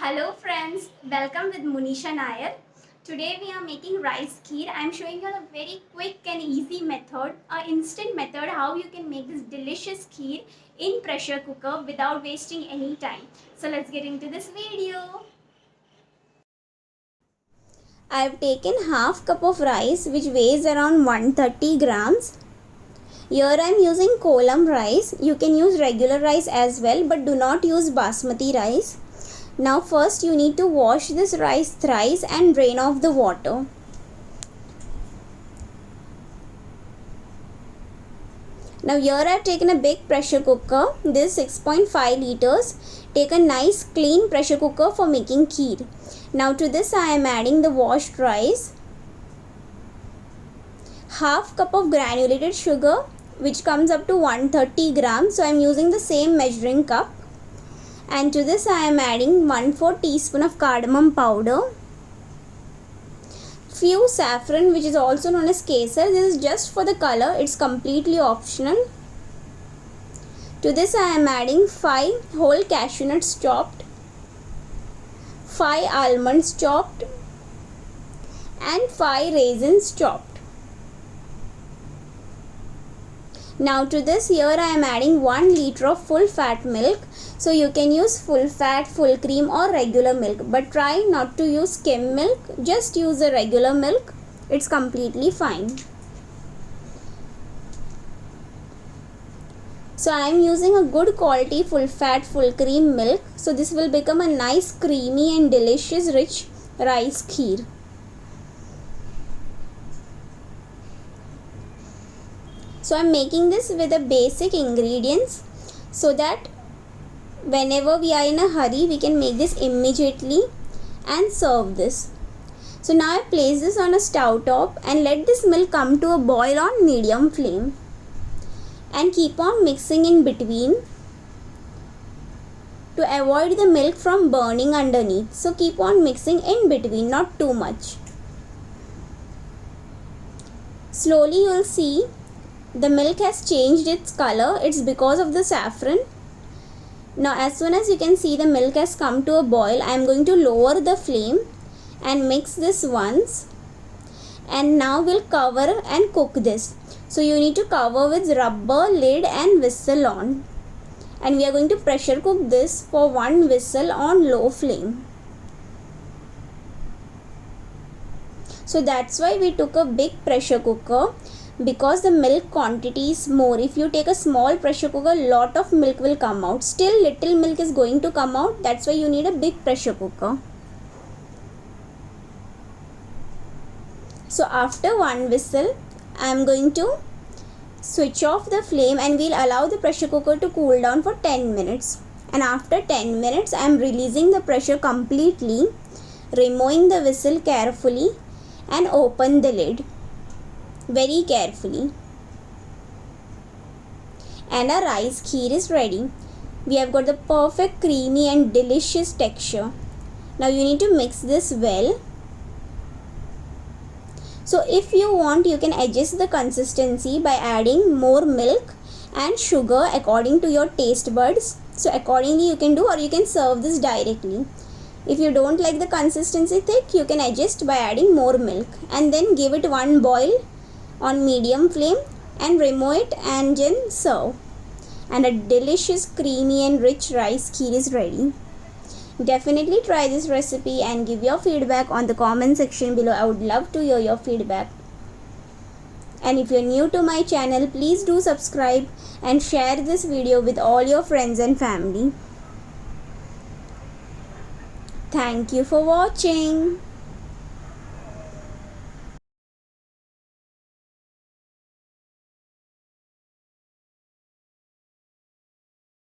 Hello friends, welcome with Munisha Nair. Today we are making rice kheer. I am showing you a very quick and easy method, an instant method how you can make this delicious kheer in pressure cooker without wasting any time. So let's get into this video. I have taken half cup of rice which weighs around 130 grams. Here I am using kolam rice. You can use regular rice as well, but do not use basmati rice. Now first you need to wash this rice thrice and drain off the water. Now here I have taken a big pressure cooker. This is 6.5 liters. Take a nice clean pressure cooker for making kheer. Now to this I am adding the washed rice, half cup of granulated sugar which comes up to 130 grams. So I am using the same measuring cup. And to this I am adding 1/4 teaspoon of cardamom powder, few saffron which is also known as kesar. This is just for the color, it's completely optional. To this I am adding 5 whole cashew nuts chopped, 5 almonds chopped and 5 raisins chopped. Now to this here I am adding 1 liter of full fat milk. So you can use full fat, full cream or regular milk, but try not to use skim milk, just use the regular milk, it's completely fine. So I am using a good quality full fat, full cream milk, so this will become a nice creamy and delicious rich rice kheer. So I am making this with the basic ingredients so that whenever we are in a hurry we can make this immediately and serve this. So now I place this on a stove top and let this milk come to a boil on medium flame and keep on mixing in between to avoid the milk from burning underneath. So keep on mixing in between, not too much. Slowly you will see the milk has changed its color. It's because of the saffron. Now as soon as you can see the milk has come to a boil, I am going to lower the flame and mix this once, and now we'll cover and cook this. So you need to cover with rubber lid and whistle on, and we are going to pressure cook this for 1 whistle on low flame. So that's why we took a big pressure cooker, because the milk quantity is more. If you take a small pressure cooker, lot of milk will come out. Still little milk is going to come out. That's why you need a big pressure cooker. So after 1 whistle, I am going to switch off the flame and we'll allow the pressure cooker to cool down for 10 minutes. And after 10 minutes, I am releasing the pressure completely, removing the whistle carefully and open the lid very carefully, and our rice kheer is ready. We have got the perfect creamy and delicious texture. Now you need to mix this well. So if you want, you can adjust the consistency by adding more milk and sugar according to your taste buds. So accordingly you can do, or you can serve this directly. If you don't like the consistency thick, you can adjust by adding more milk, and then give it 1 boil on medium flame and remove it and then serve. And a delicious creamy and rich rice kheer is ready. Definitely try this recipe and give your feedback on the comment section below. I would love to hear your feedback. And if you're new to my channel, please do subscribe and share this video with all your friends and family. Thank you for watching.